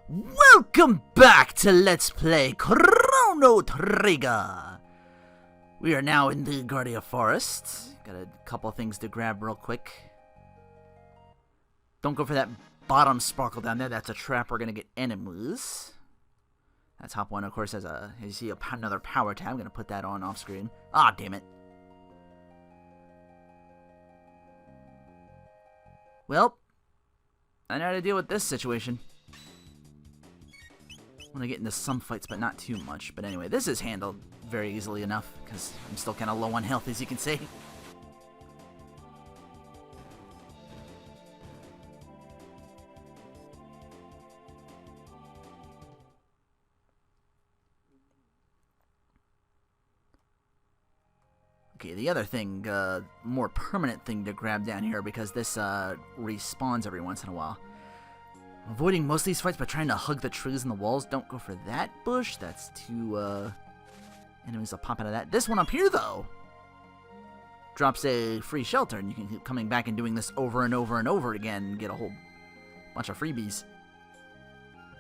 Welcome back to Let's Play Chrono Trigger. We are now in the Guardia Forest. Got a couple things to grab real quick. Don't go for that bottom sparkle down there. That's a trap. We're going to get enemies. That top one, of course, has a, you see another power tab. I'm going to put that on off screen. Ah, damn it. Well, I know how to deal with this situation. I want to get into some fights, but not too much. But anyway, this is handled very easily enough, because I'm still kind of low on health, as you can see. Okay, the other thing, more permanent thing to grab down here, because this respawns every once in a while. Avoiding most of these fights by trying to hug the trees and the walls. Don't go for that bush. That's too, enemies will pop out of that. This one up here, though, drops a free shelter, and you can keep coming back and doing this over and over and over again and get a whole bunch of freebies.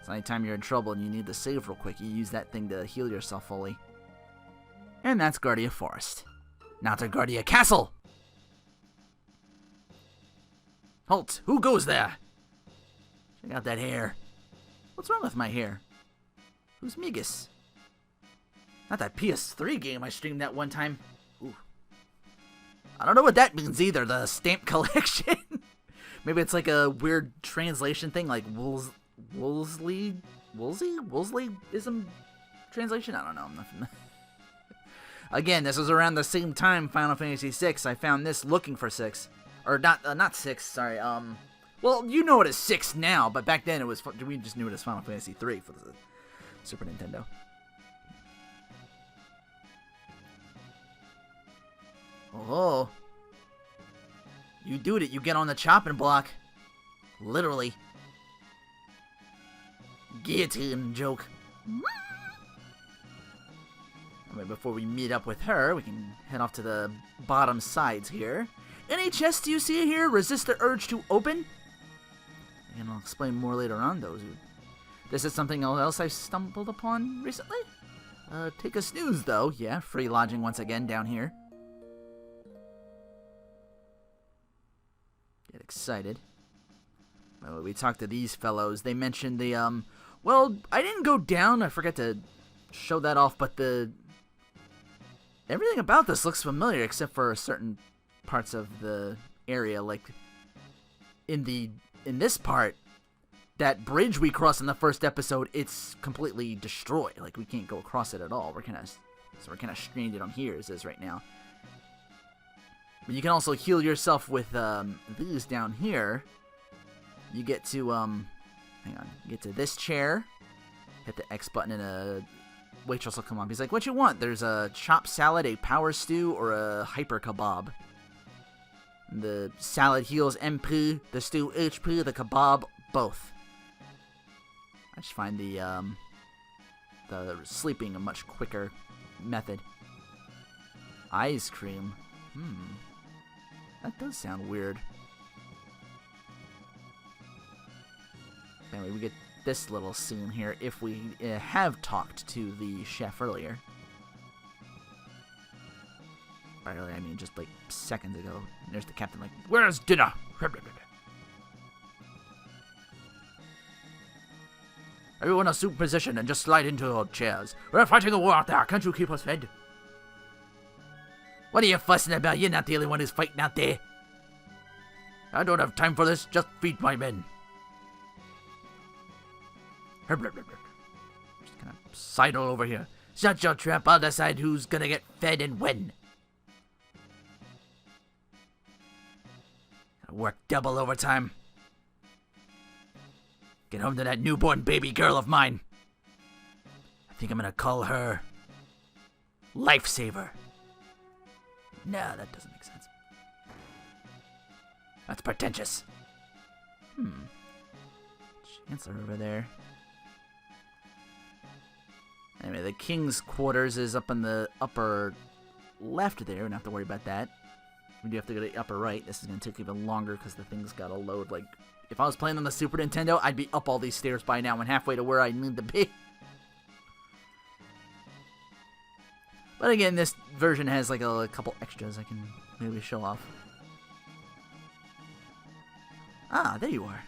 So anytime you're in trouble and you need to save real quick, you use that thing to heal yourself fully. And that's Guardia Forest. Now to Guardia Castle! Halt! Who goes there? Check out that hair. What's wrong with my hair? Who's Migas? Not that PS3 game I streamed that one time. Ooh. I don't know what that means either, the stamp collection. Maybe it's like a weird translation thing, like Woolseyism translation? I don't know. I'm not Again, this was around the same time Final Fantasy VI. I found this looking for 6. Or not 6, sorry. Well, you know it as 6 now, but back then it was, we just knew it as Final Fantasy 3 for the Super Nintendo. Oh. You do it, you get on the chopping block. Literally. Guillotine joke. Before we meet up with her, we can head off to the bottom sides here. Any chests you see here resist the urge to open? And I'll explain more later on those. This is something else I stumbled upon recently. Take a snooze, though. Yeah, free lodging once again down here. Get excited. Well, we talked to these fellows. They mentioned the, well, I didn't go down. I forgot to show that off, but everything about this looks familiar, except for certain parts of the area, like in this part, that bridge we crossed in the first episode, it's completely destroyed. Like, we can't go across it at all. We're kind of stranded on here as is right now. But you can also heal yourself with these down here. You get to hang on, you get to this chair, hit the X button, and a waitress will come up. He's like, "What you want?" There's a chopped salad, a power stew, or a hyper kebab. The salad heals MP, the stew HP, the kebab both. I just find the sleeping a much quicker method. Ice cream. That does sound weird. Anyway, we get this little scene here if we have talked to the chef earlier. By earlier, I mean just like seconds ago. And there's the captain like, "Where's dinner?" Everyone assume position and just slide into your chairs. We're fighting the war out there. Can't you keep us fed? What are you fussing about? You're not the only one who's fighting out there. I don't have time for this. Just feed my men. Just kind of sidle over here. Shut your trap. I'll decide who's gonna get fed and when. Gotta work double overtime. Get home to that newborn baby girl of mine. I think I'm gonna call her Lifesaver. No, that doesn't make sense. That's pretentious. Chancellor over there. Anyway, the king's quarters is up in the upper left there. We don't have to worry about that. We do have to go to the upper right. This is going to take even longer because the thing's got to load like If I was playing on the Super Nintendo, I'd be up all these stairs by now and halfway to where I need to be. But again, this version has like a couple extras I can maybe show off. Ah, there you are.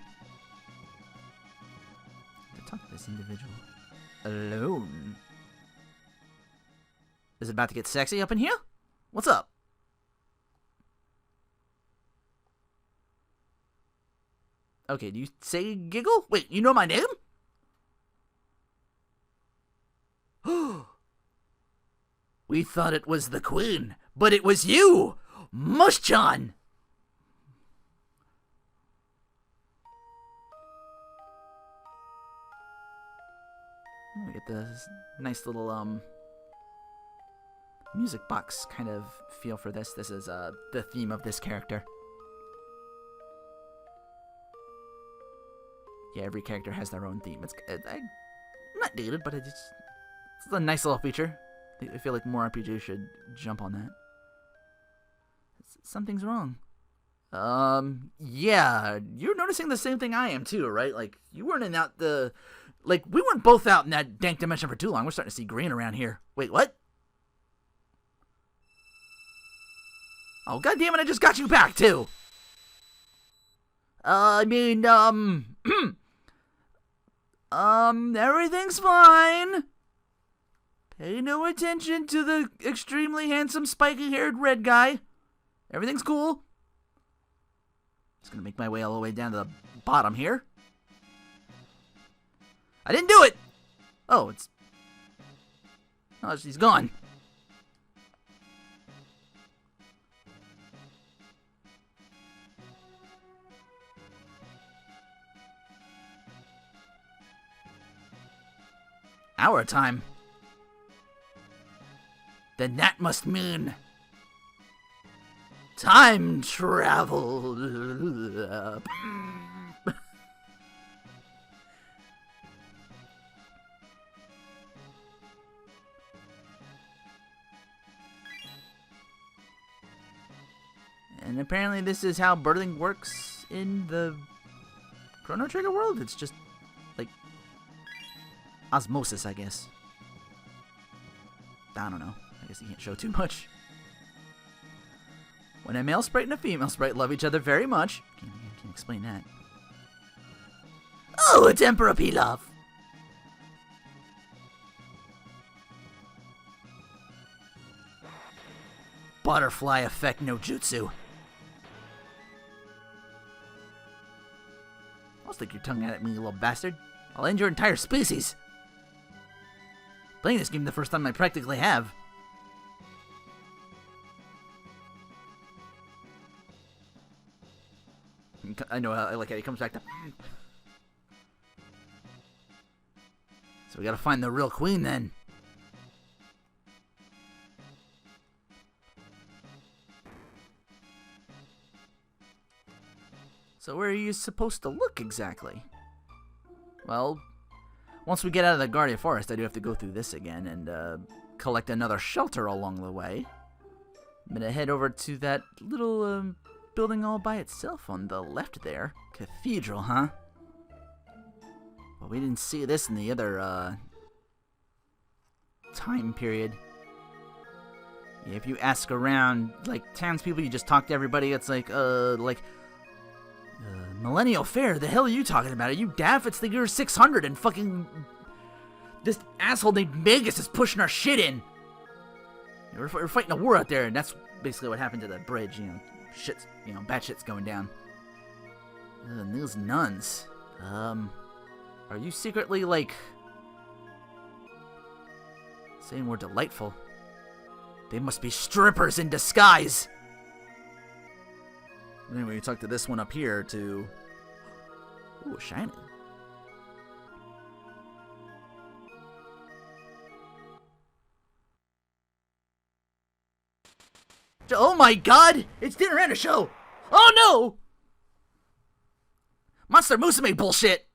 To talk to this individual. Alone. Is it about to get sexy up in here? What's up? Okay, do you say giggle? Wait, you know my name? We thought it was the queen, but it was you! Mush-chan! We get this nice little, music box kind of feel for this. This is, the theme of this character. Yeah, every character has their own theme. It's not dated, but it's a nice little feature. I feel like more RPGs should jump on that. Something's wrong. Yeah, you're noticing the same thing I am too, right? Like, you weren't in out the... Like, we weren't both out in that dank dimension for too long. We're starting to see green around here. Wait, what? Oh, goddammit, I just got you back, too! I mean, everything's fine. Pay no attention to the extremely handsome, spiky-haired red guy. Everything's cool. Just gonna make my way all the way down to the bottom here. I didn't do it! Oh, it's... Oh, she's gone. Our time. Then that must mean... time travel. And apparently this is how birthing works in the Chrono Trigger world. It's just like osmosis, I guess. I don't know. I guess you can't show too much. When a male sprite and a female sprite love each other very much... Can't explain that. Oh, it's Emperor Pilaf! Butterfly effect no jutsu. I'll stick your tongue out at me, you little bastard. I'll end your entire species. Playing this game the first time I practically have. I know, I like how he comes back to... So we gotta find the real queen then. So where are you supposed to look exactly? Well, once we get out of the Guardian Forest, I do have to go through this again and collect another shelter along the way. I'm gonna head over to that little building all by itself on the left there. Cathedral, huh? Well, we didn't see this in the other time period. Yeah, if you ask around, like, townspeople, you just talk to everybody, it's like, Millennial Fair, the hell are you talking about? Are you daft? It's the year 600 and fucking... This asshole named Magus is pushing our shit in. We're fighting a war out there, and that's basically what happened to the bridge, you know. Shit's, you know, bad shit's going down. And those nuns. Are you secretly, like... saying we're delightful? They must be strippers in disguise! Anyway, we talk to this one up here to... Ooh, shiny. Oh my god! It's dinner and a show! Oh no! Monster Musume bullshit!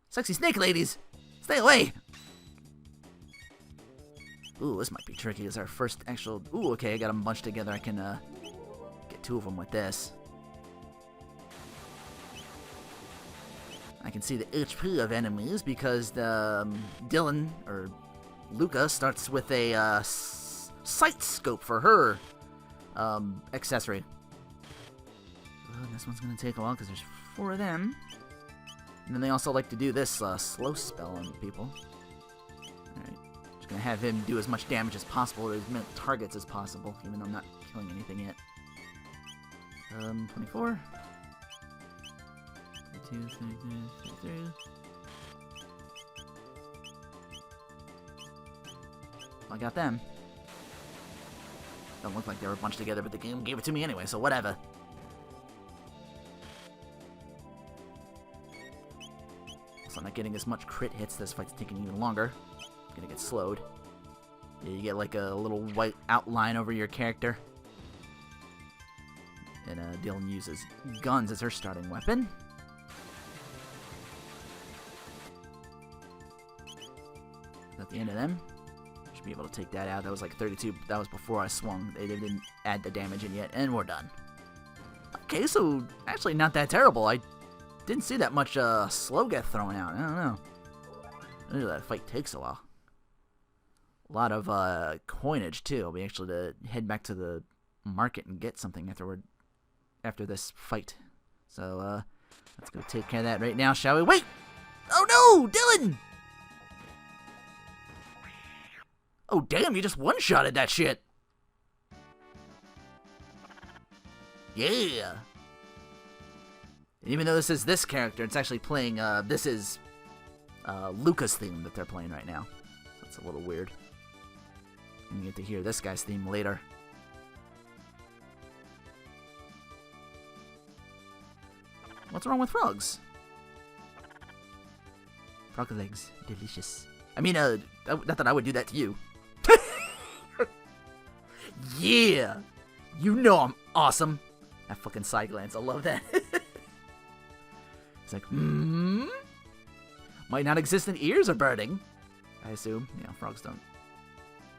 Sexy snake ladies! Stay away! Ooh, this might be tricky. It's our first actual... Ooh, okay, I got them bunched together. I can, get two of them with this. can see the HP of enemies because Dylan, or Luca, starts with a sight scope for her accessory. This one's going to take a while because there's 4 of them. And then they also like to do this slow spell on people. Alright, just going to have him do as much damage as possible to as many targets as possible, even though I'm not killing anything yet. 24. 32, 33, 33. I got them. Don't look like they were bunched together, but the game gave it to me anyway, so whatever. So I'm not getting as much crit hits. This fight's taking even longer. I'm gonna get slowed. Yeah, you get like a little white outline over your character. And Dylan uses guns as her starting weapon. At the end of them. Should be able to take that out. That was like 32. That was before I swung. They didn't add the damage in yet. And we're done. Okay, so actually not that terrible. I didn't see that much slow get thrown out. I don't know. I know that fight takes a while. A lot of coinage, too. I'll be actually to head back to the market and get something after this fight. So, let's go take care of that right now, shall we? Wait! Oh no! Dylan! Oh damn, you just one-shotted that shit! Yeah! And even though this is this character, it's actually playing, this is Luca's theme that they're playing right now. So it's a little weird. And you get to hear this guy's theme later. What's wrong with frogs? Frog legs, delicious. I mean, not that I would do that to you. Yeah! You know I'm awesome! That fucking side glance, I love that. It's like, might not exist in ears are burning. I assume. Yeah, frogs don't.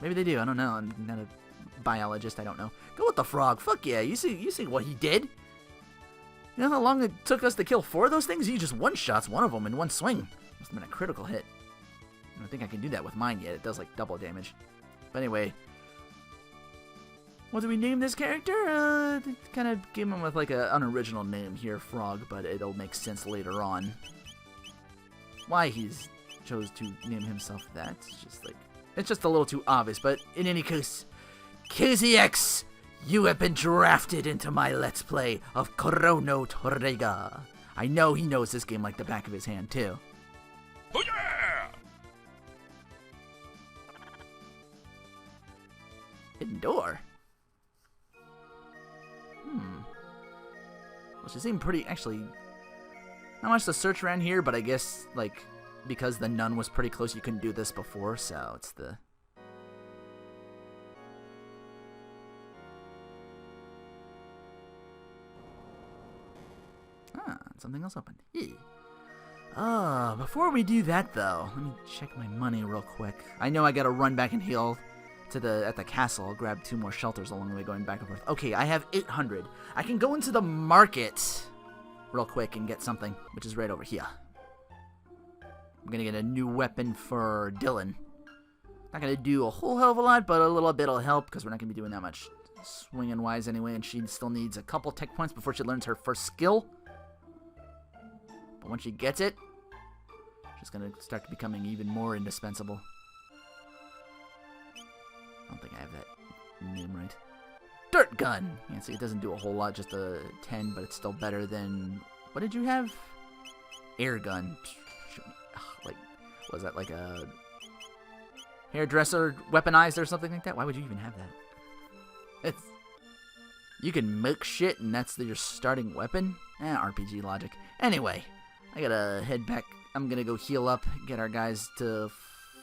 Maybe they do, I don't know. I'm not a biologist, I don't know. Go with the frog, fuck yeah, you see what he did? You know how long it took us to kill 4 of those things? He just one-shots one of them in one swing. Must have been a critical hit. I don't think I can do that with mine yet. It does like double damage. But anyway, what do we name this character? Kind of give him with like an unoriginal name here, Frog, but it'll make sense later on. Why he's chose to name himself that? It's just a little too obvious. But in any case, KZX, you have been drafted into my Let's Play of Chrono Trigger. I know he knows this game like the back of his hand too. Oh yeah! Hidden door. Well, she seemed pretty, actually, not much to search around here, but I guess, like, because the nun was pretty close, you couldn't do this before, so it's the... Something else opened. Before we do that, though, let me check my money real quick. I know I gotta run back and heal at the castle. I'll grab 2 more shelters along the way going back and forth. Okay, I have 800. I can go into the market real quick and get something, which is right over here. I'm gonna get a new weapon for Dylan. Not gonna do a whole hell of a lot, but a little bit will help because we're not gonna be doing that much swinging wise anyway, and she still needs a couple tech points before she learns her first skill. But once she gets it, she's gonna start becoming even more indispensable. I don't think I have that name right. Dirt gun! Yeah, see, it doesn't do a whole lot, just a 10, but it's still better than... What did you have? Air gun. Like, was that like a hairdresser weaponized or something like that? Why would you even have that? You can make shit and that's your starting weapon? RPG logic. Anyway, I gotta head back. I'm gonna go heal up, get our guys to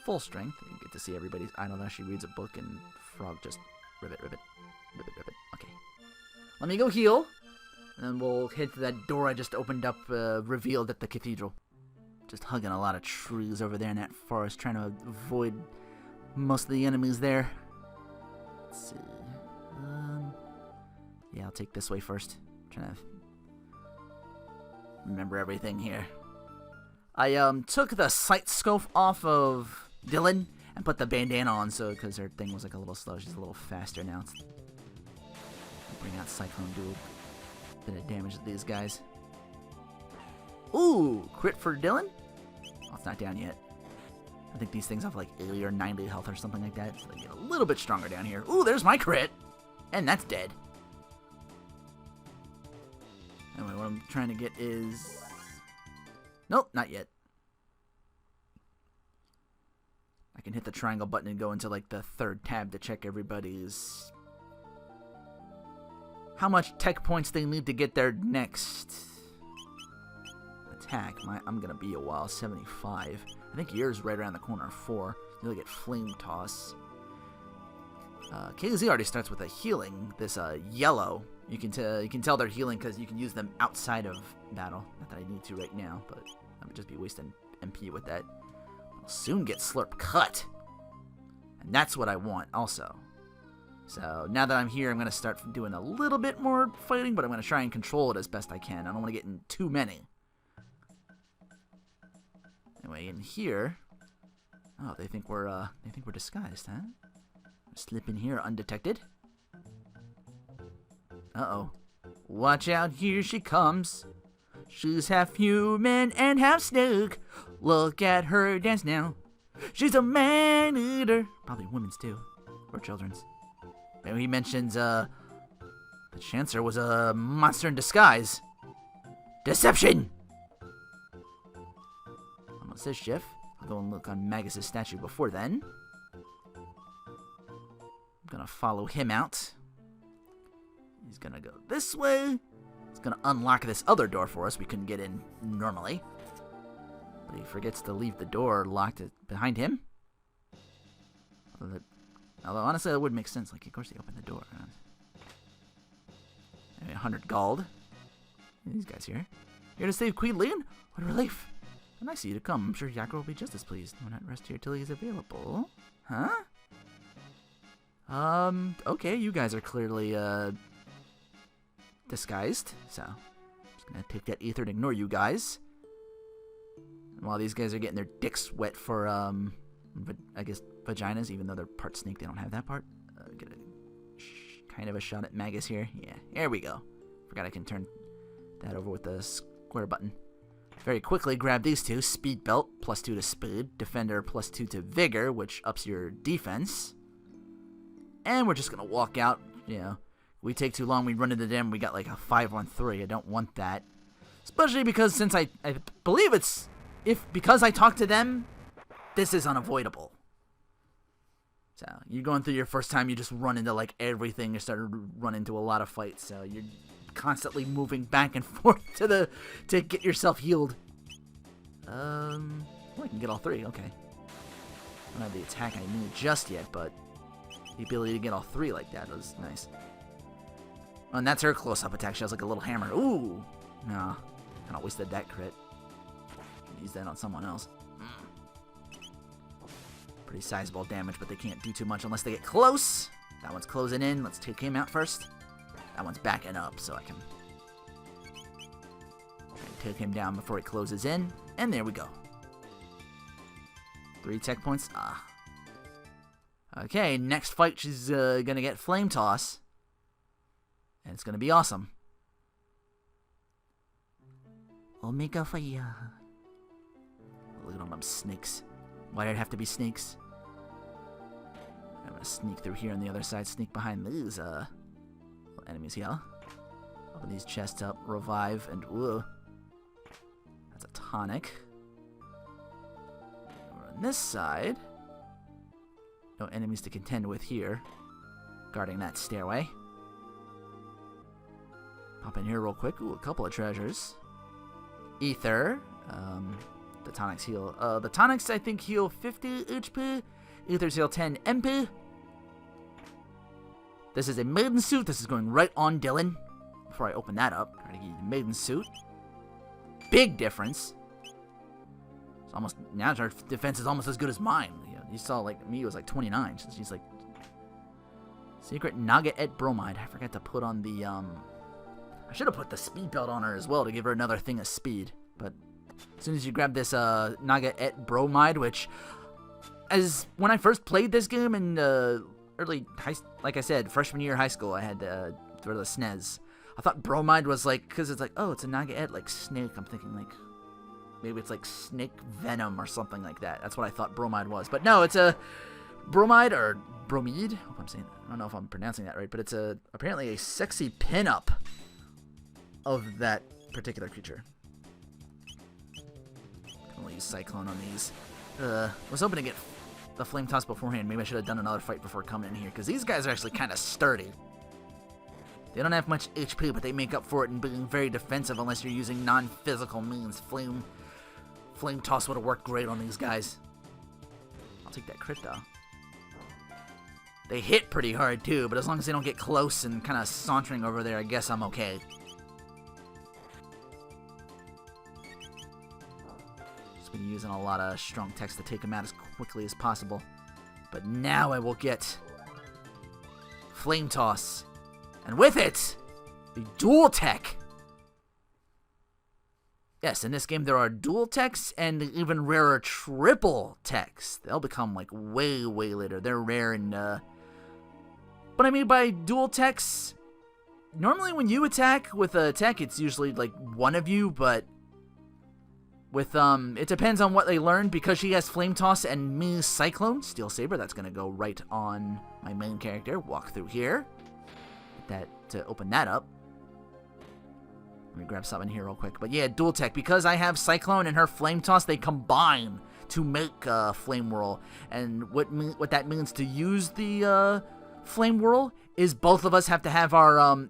full strength, and get to see everybody's idle as she reads a book, and Frog just ribbit. Okay. Let me go heal, and then we'll head to that door I just opened up, revealed at the cathedral. Just hugging a lot of trees over there in that forest, trying to avoid most of the enemies there. Let's see. Yeah, I'll take this way first. Trying to remember everything here. I took the sight scope off of Dylan and put the bandana on, so because her thing was like a little slow, she's a little faster now. Bring out Cyclone, do a bit of damage to these guys. Ooh, crit for Dylan? Oh, it's not down yet. I think these things have like 80 or 90 health or something like that, so they get a little bit stronger down here. Ooh, there's my crit! And that's dead. Anyway, what I'm trying to get is... Nope, not yet. I can hit the triangle button and go into like the third tab to check everybody's... how much tech points they need to get their next attack. I'm gonna be a while, 75. I think yours right around the corner, 4. You'll get Flame Toss. KZ already starts with a healing. This yellow, you can tell they're healing because you can use them outside of battle. Not that I need to right now, but I would just be wasting MP with that. I'll soon get Slurp Cut, and that's what I want also. So now that I'm here, I'm gonna start doing a little bit more fighting, but I'm gonna try and control it as best I can. I don't want to get in too many. Anyway, in here, oh, they think we're disguised, huh? Slip in here undetected. Uh-oh. Watch out, here she comes. She's half human and half snake. Look at her dance now. She's a man-eater. Probably women's too. Or children's. And he mentions, the Chancer was a monster in disguise. Deception! What's this, Jeff? I'll go and look on Magus' statue before then. I'm gonna follow him out. He's gonna go this way. He's gonna unlock this other door for us we couldn't get in normally. But he forgets to leave the door locked behind him. Although honestly, that would make sense. Like, of course, he opened the door. Anyway, 100 gold. These guys here. Here to save Queen Leon? What a relief. Nice of you to come. I'm sure Yakko will be just as pleased. Why not rest here till he's available? Huh? Okay, you guys are clearly, disguised. So, I'm just gonna take that ether and ignore you guys. And while these guys are getting their dicks wet for, I guess, vaginas, even though they're part snake, they don't have that part. Get a kind of a shot at Magus here. Yeah, there we go. Forgot I can turn that over with the square button. Very quickly grab these two. Speed Belt, +2 to speed. Defender, +2 to vigor, which ups your defense. And we're just going to walk out. You know, we take too long, we run into them, we got like a 5-on-3. I don't want that. Especially because since I believe it's... because I talk to them, this is unavoidable. So, you're going through your first time, you just run into like everything. You start to run into a lot of fights, so you're constantly moving back and forth to get yourself healed. Well, I can get all 3, okay. I don't have the attack I need just yet, but the ability to get all 3 like that was nice. Oh, and that's her close-up attack. She has like a little hammer. Ooh! No, kind of wasted that crit. Use that on someone else. Pretty sizable damage, but they can't do too much unless they get close. That one's closing in. Let's take him out first. That one's backing up, so I can take him down before he closes in. And there we go. 3 tech points. Ah. Okay, next fight she's gonna get Flame Toss. And it's gonna be awesome. Omega Fire. Look at all them snakes. Why did it have to be snakes? I'm gonna sneak through here on the other side, sneak behind these enemies here. Open these chests up, revive, and whoa. That's a tonic. Over on this side, no enemies to contend with here. Guarding that stairway. Pop in here real quick. Ooh, a couple of treasures. Ether. The tonics heal. The tonics I think heal 50 HP. Ethers heal 10 MP. This is a maiden suit. This is going right on Dylan. Before I open that up, try to get you the maiden suit. Big difference. It's almost now our defense is almost as good as mine. You saw like me it was like 29. She's like secret Naga et bromide. I forgot to put on the I should have put the speed belt on her as well to give her another thing of speed, but As soon as you grab this Naga Et Bromide, which, as when I first played this game in early like I said, freshman year of high school, I had for the SNES. I thought Bromide was like, because it's like, oh, it's a Naga Et, like snake. I'm thinking like, maybe it's like snake venom or something like that. That's what I thought Bromide was. But no, it's a Bromide or Bromide. I hope I'm saying that. I don't know if I'm pronouncing that right, but it's apparently a sexy pinup of that particular creature. I'll use Cyclone on these. Was hoping to get the Flame Toss beforehand. Maybe I should have done another fight before coming in here, because these guys are actually kind of sturdy. They don't have much HP, but they make up for it in being very defensive unless you're using non-physical means. Flame Toss would have worked great on these guys. I'll take that crit, though. They hit pretty hard, too, but as long as they don't get close and kind of sauntering over there, I guess I'm okay. Just been using a lot of strong text to take them out as quickly as possible. But now I will get Flame Toss. And with it, the dual tech. Yes, in this game there are dual techs and even rarer triple techs. They'll become like way, way later. They're rare and What I mean by dual techs, normally when you attack with a tech, it's usually like one of you, but with it depends on what they learn. Because she has Flame Toss and me Cyclone, Steel Saber, that's gonna go right on my main character. Walk through here. That to open that up. Let me grab something here real quick. But yeah, dual tech. Because I have Cyclone and her Flame Toss, they combine to make Flame Whirl. And what that means to use the Flame Whirl is both of us have to have our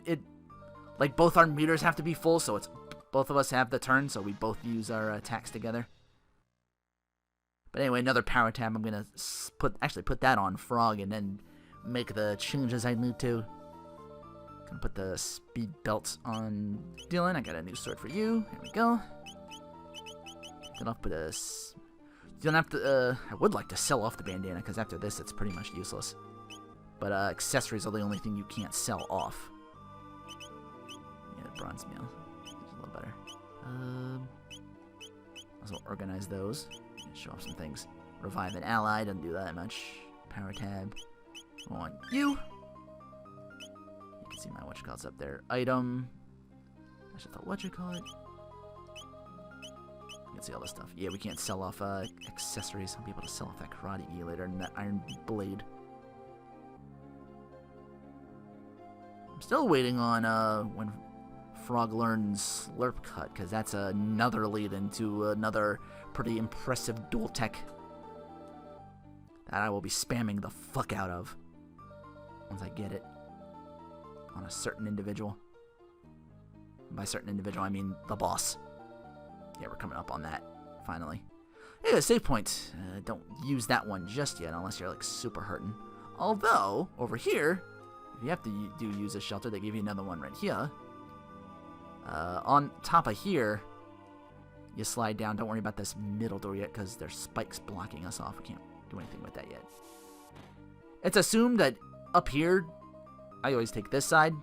like both our meters have to be full, so it's both of us have the turn, so we both use our attacks together. But anyway, another power tab. I'm gonna put that on Frog and then make the changes I need to. Gonna put the speed belt on Dylan. I got a new sword for you. Here we go. Gonna put a. You don't have to. I would like to sell off the bandana because after this, it's pretty much useless. But accessories are the only thing you can't sell off. Yeah, bronze meal. It's a little better. Also organize those. Show off some things. Revive an ally. Doesn't do that much. Power tab. On you. You can see my whatchamacallit's up there. Item. I should thought whatchamacallit. You can see all this stuff. Yeah, we can't sell off accessories. I'll be able to sell off that karate gi later and that iron blade. I'm still waiting on when Frog learns Slurp Cut, because that's another lead into another pretty impressive dual tech that I will be spamming the fuck out of once I get it on a certain individual. And by certain individual, I mean the boss. Yeah, we're coming up on that, finally. Hey, a save point. Don't use that one just yet unless you're like super hurting. Although, over here, if you have to use a shelter, they give you another one right here. On top of here, you slide down. Don't worry about this middle door yet because there's spikes blocking us off. We can't do anything with that yet. It's assumed that up here, I always take this side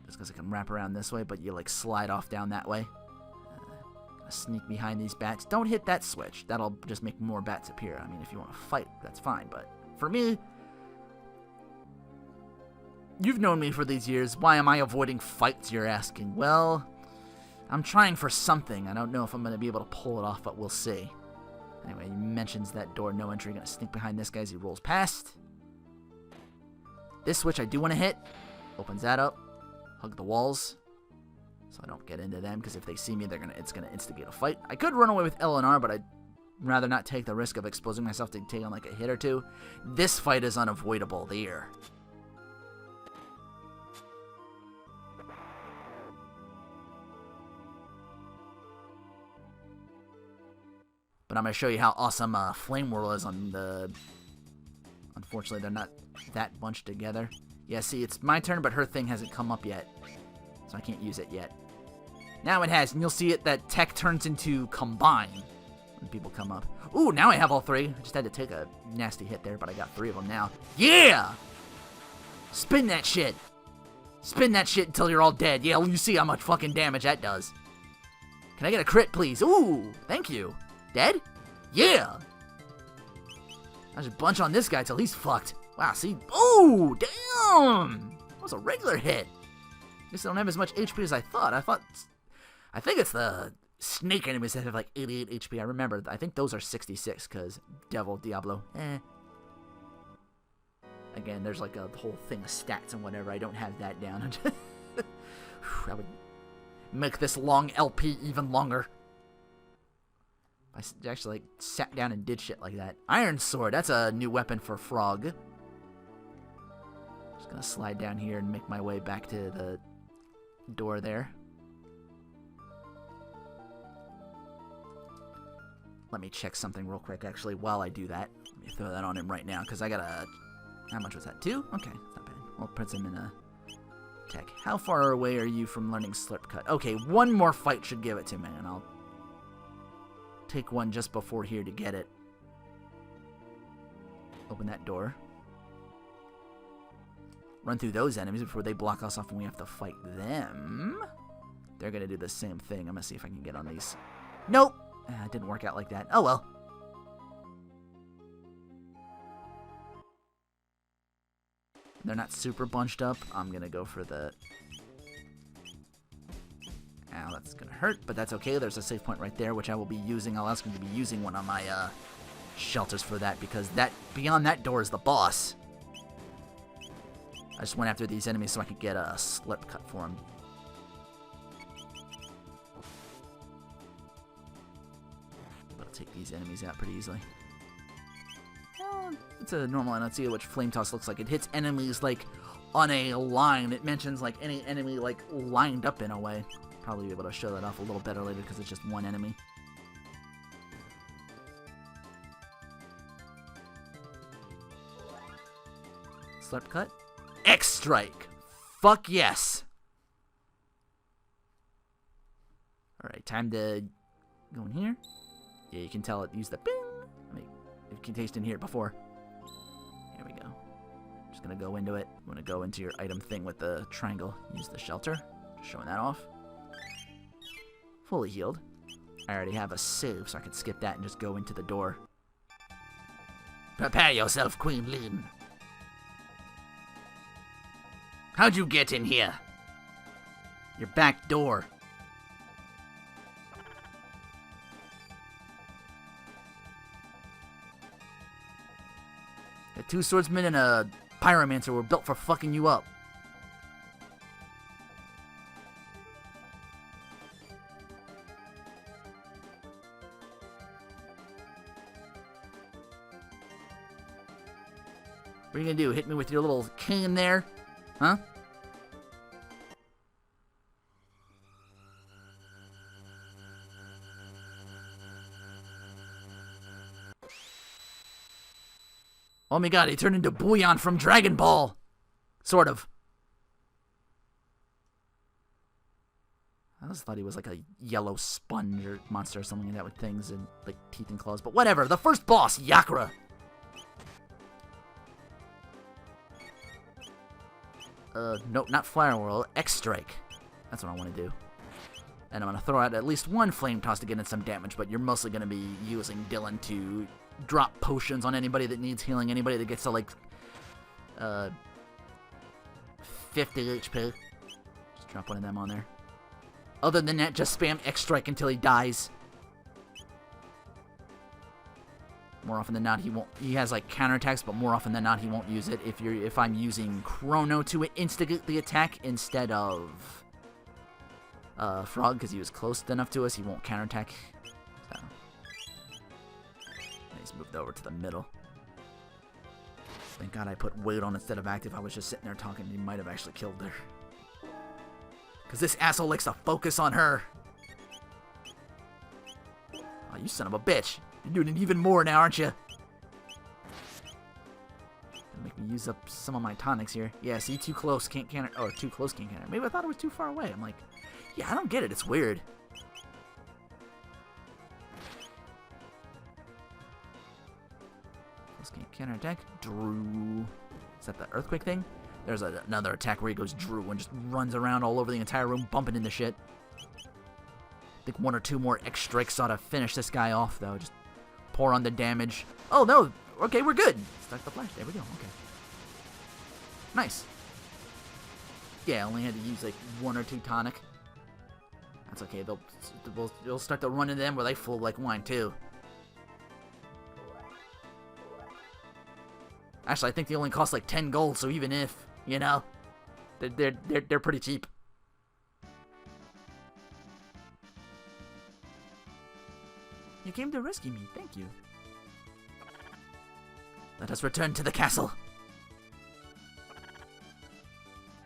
just because I can wrap around this way, but you like slide off down that way. Sneak behind these bats. Don't hit that switch. That'll just make more bats appear. I mean, if you want to fight, that's fine, but for me, you've known me for these years. Why am I avoiding fights, you're asking? Well, I'm trying for something. I don't know if I'm going to be able to pull it off, but we'll see. Anyway, he mentions that door, no entry. Going to sneak behind this guy as he rolls past. This switch I do want to hit. Opens that up. Hug the walls, so I don't get into them, because if they see me, it's gonna instigate a fight. I could run away with LNR, but I'd rather not take the risk of exposing myself to take on like a hit or two. This fight is unavoidable there. But I'm going to show you how awesome Flame Whirl is on the... Unfortunately, they're not that bunched together. Yeah, see, it's my turn, but her thing hasn't come up yet. So I can't use it yet. Now it has, and you'll see it, that tech turns into Combine when people come up. Ooh, now I have all three. I just had to take a nasty hit there, but I got three of them now. Yeah! Spin that shit! Spin that shit until you're all dead. Yeah, you see how much fucking damage that does. Can I get a crit, please? Ooh, thank you. Dead? Yeah! I should bunch on this guy till he's fucked. Wow, see? Ooh, damn! That was a regular hit. Guess I don't have as much HP as I thought. I think it's the snake enemies that have like 88 HP. I remember. I think those are 66 because Diablo. Again, there's like a whole thing of stats and whatever. I don't have that down. That would make this long LP even longer. I actually like sat down and did shit like that. Iron Sword. That's a new weapon for Frog. Just gonna slide down here and make my way back to the door there. Let me check something real quick, actually, while I do that. Let me throw that on him right now, because I got a... How much was that? 2? Okay, not bad. We'll put him in a tech. How far away are you from learning Slurp Cut? Okay, one more fight should give it to me, and I'll take one just before here to get it. Open that door. Run through those enemies before they block us off and we have to fight them. They're going to do the same thing. I'm going to see if I can get on these. Nope. It didn't work out like that. Oh, well. They're not super bunched up. I'm going to go for the... Ow, that's going to hurt, but that's okay. There's a save point right there, which I will be using. I'll ask him to be using one of my shelters for that, because that beyond that door is the boss. I just went after these enemies so I could get a slip cut for them. But I'll take these enemies out pretty easily. It's a normal Enuncia, which Flame Toss looks like. It hits enemies, like, on a line. It mentions, like, any enemy, like, lined up in a way. Probably be able to show that off a little better later because it's just one enemy. Slurp Cut. X Strike. Fuck yes. Alright, time to go in here. Yeah, you can tell it used the bing. I mean, it can taste in here before. Here we go. Just gonna go into it. I'm gonna go into your item thing with the triangle. Use the shelter. Just showing that off. Fully healed. I already have a save, so I can skip that and just go into the door. Prepare yourself, Queen Lyn. How'd you get in here? Your back door. The 2 swordsmen and a pyromancer were built for fucking you up. What are you gonna do? Hit me with your little cane there? Huh? Oh my god, he turned into Bouillon from Dragon Ball! Sort of. I just thought he was like a yellow sponge or monster or something like that with things and like teeth and claws, but whatever. The first boss, Yakra. Nope, not Fire Whirl. X Strike. That's what I want to do. And I'm going to throw out at least one Flame Toss to get in some damage, but you're mostly going to be using Dylan to drop potions on anybody that needs healing, anybody that gets to, like, 50 HP. Just drop one of them on there. Other than that, just spam X Strike until he dies. More often than not, he won't. He has like counterattacks, but more often than not, he won't use it. If I'm using Chrono to instigate the attack instead of Frog, because he was close enough to us, he won't counterattack. So he's moved over to the middle. Thank God I put weight on instead of active. I was just sitting there talking, and he might have actually killed her. Because this asshole likes to focus on her. Oh, you son of a bitch. You're doing it even more now, aren't you? Gonna make me use up some of my tonics here. Yeah, see, too close, can't counter. Or too close, can't counter. Maybe I thought it was too far away. I'm like, yeah, I don't get it. It's weird. Close can't counter attack. Drew. Is that the earthquake thing? There's another attack where he goes Drew and just runs around all over the entire room, bumping into shit. I think 1 or 2 more X strikes ought to finish this guy off, though. Just pour on the damage. Oh, no. Okay, we're good. Start the flash. There we go. Okay. Nice. Yeah, I only had to use, like, 1 or 2 tonic. That's okay. They'll start to run into them where they full like wine, too. Actually, I think they only cost, like, 10 gold, so even if, you know, they're pretty cheap. You came to rescue me. Thank you. Let us return to the castle.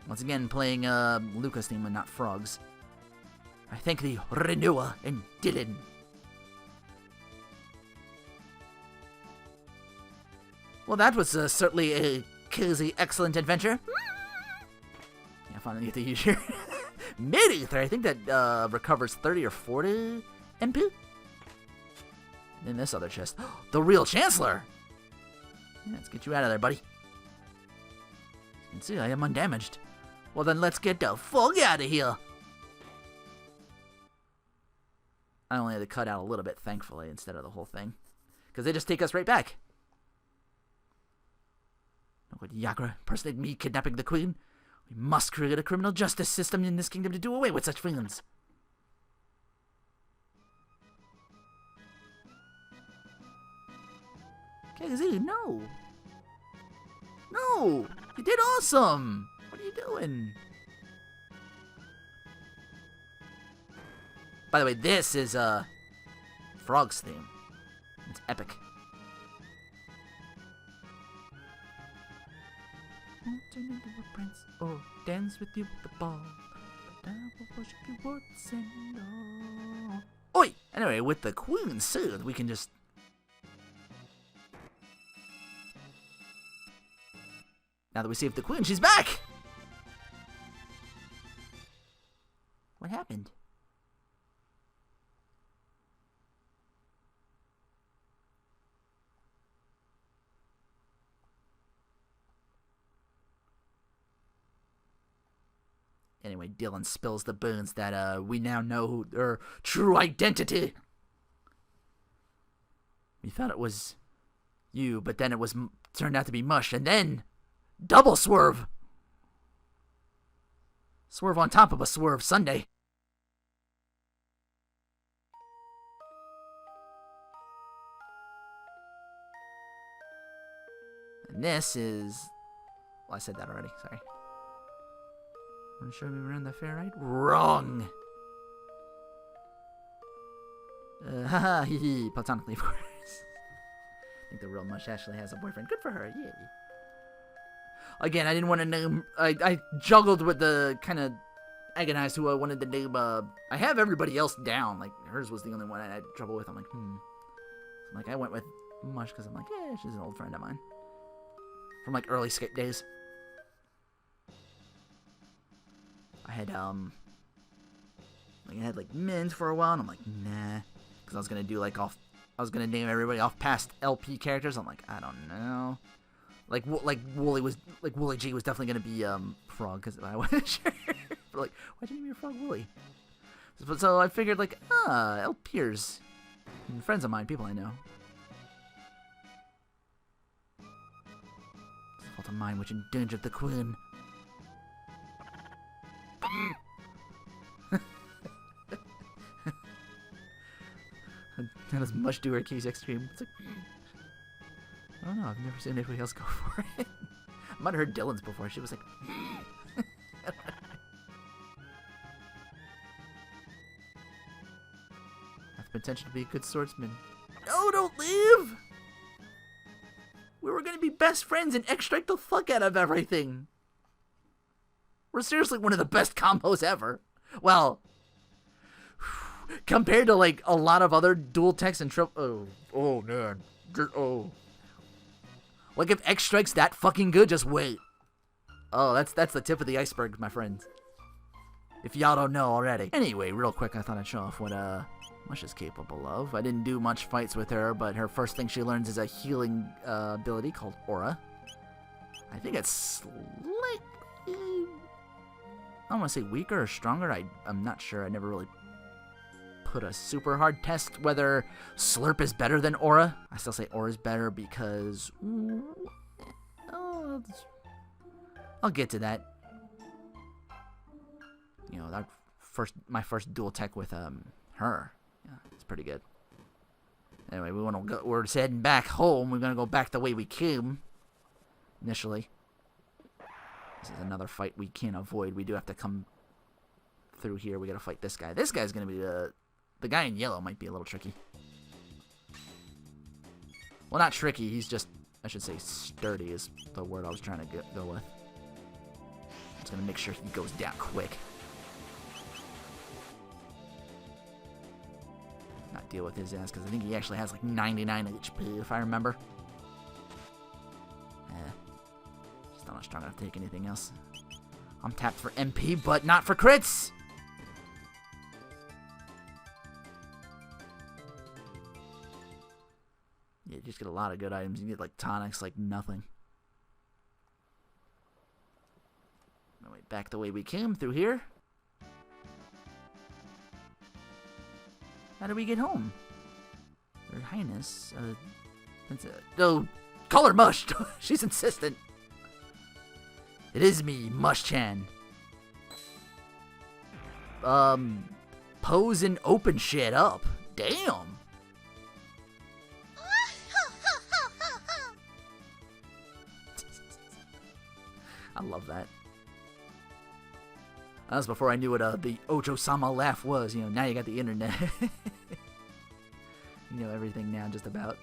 Once again, playing Lucas theme and not frogs. I thank thee, Rinoa and Dylan. Well, that was certainly a KZXcellent adventure. Yeah, finally get to use your mid-ether. I think that recovers 30 or 40 MP. And then this other chest. The real Chancellor! Yeah, let's get you out of there, buddy. As you can see, I am undamaged. Well, then let's get the fuck out of here. I only had to cut out a little bit, thankfully, instead of the whole thing. Because they just take us right back. No good Yagra impersonate me kidnapping the queen. We must create a criminal justice system in this kingdom to do away with such things. KZ, no. No! You did awesome! What are you doing? By the way, this is, Frog's theme. It's epic. Won't turn into a prince or dance with you with the ball, but I will worship you once and all. Oi! Anyway, with the queen soothed, we can just... Now that we saved the queen, she's back! What happened? Anyway, Dylan spills the boons that we now know her true identity. We thought it was you, but then it was turned out to be Mush, and then double swerve. Swerve on top of a swerve Sunday. And this is... Well, I said that already, sorry. Want to show me around the fair, right? Wrong! Haha, hee hee, platonically, of course. I think the real Mush actually has a boyfriend. Good for her, yay. Again, I didn't want to name... I juggled with the kind of agonized who I wanted to name. I have everybody else down. Like, hers was the only one I had trouble with. I'm like, So, like, I went with Mush because I'm like, yeah, she's an old friend of mine. From, like, early skip days. I had, like, Mint for a while, and I'm like, nah. Because I was going to do, like, I was going to name everybody off past LP characters. I'm like, I don't know. Like Wooly G was definitely going to be, Frog, because I wasn't sure. But, like, why'd you name your frog Wooly? So I figured, like, LPers. And friends of mine, people I know. It's a fault of mine which endangered the queen. How does Mush do her K's Extreme? It's like, I don't know, I've never seen anybody else go for it. I might have heard Dylan's before, she was like... Have potential to be a good swordsman. No, don't leave! We were gonna be best friends and extract the fuck out of everything! We're seriously one of the best combos ever. Well, compared to, like, a lot of other dual techs and triple... Oh, man. Oh. Like, if X strikes that fucking good, just wait. Oh, that's the tip of the iceberg, my friends. If y'all don't know already. Anyway, real quick, I thought I'd show off what Mush is capable of. I didn't do much fights with her, but her first thing she learns is a healing ability called Aura. I think it's slightly... I don't want to say weaker or stronger. I'm not sure. I never really put a super hard test whether Slurp is better than Aura. I still say Aura's better because... I'll get to that. You know, my first dual tech with her. Yeah, it's pretty good. Anyway, we're just heading back home. We're gonna go back the way we came initially. This is another fight we can't avoid. We do have to come through here. We gotta fight this guy. This guy's gonna be the guy in yellow. Might be a little tricky. Well, not tricky. He's just, I should say, sturdy is the word I was trying to go with. I'm just gonna make sure he goes down quick. Not deal with his ass because I think he actually has like 99 HP if I remember. Still not strong enough to take anything else. I'm tapped for MP, but not for crits. Yeah, you just get a lot of good items. You get like tonics, like nothing. Anyway, back the way we came through here. How do we get home? Your Highness, no, call her Mush. She's insistent. It is me, Mush-chan. Pose and open shit up. Damn. I love that. That was before I knew what the Ocho-sama laugh was. You know, now you got the internet. You know everything now, just about.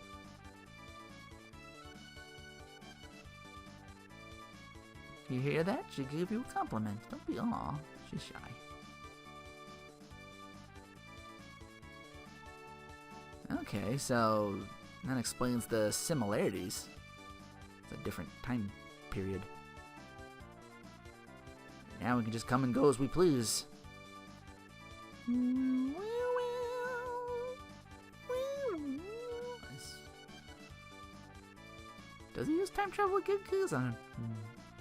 You hear that? She gave you a compliment. Don't be, aw, she's shy. Okay, so that explains the similarities. It's a different time period. Now we can just come and go as we please. Does he use time travel again?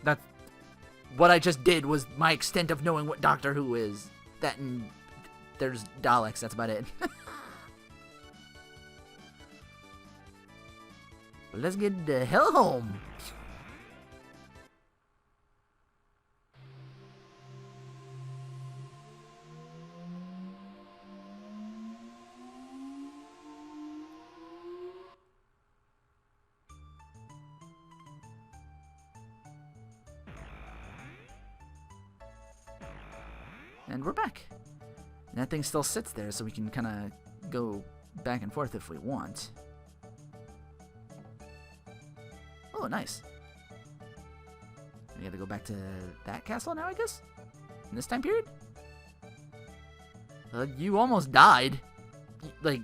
That what I just did was my extent of knowing what Doctor Who is. That and there's Daleks. That's about it. But let's get the hell home. And we're back. And that thing still sits there, so we can kind of go back and forth if we want. Oh, nice. We have to go back to that castle now, I guess? In this time period? You almost died. Like,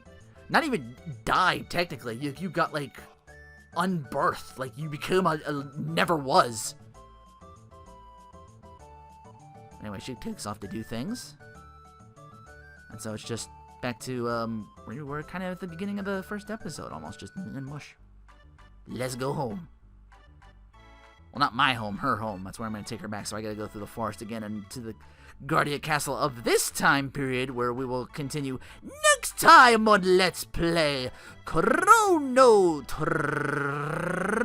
not even died, technically. You got, like, unbirthed. Like, you became a never was. Anyway, she takes off to do things. And so it's just back to, we were kind of at the beginning of the first episode, almost, just me and Mush. Let's go home. Well, not my home, her home. That's where I'm going to take her back, so I gotta go through the forest again and to the Guardia Castle of this time period, where we will continue next time on Let's Play Chrono Trigger.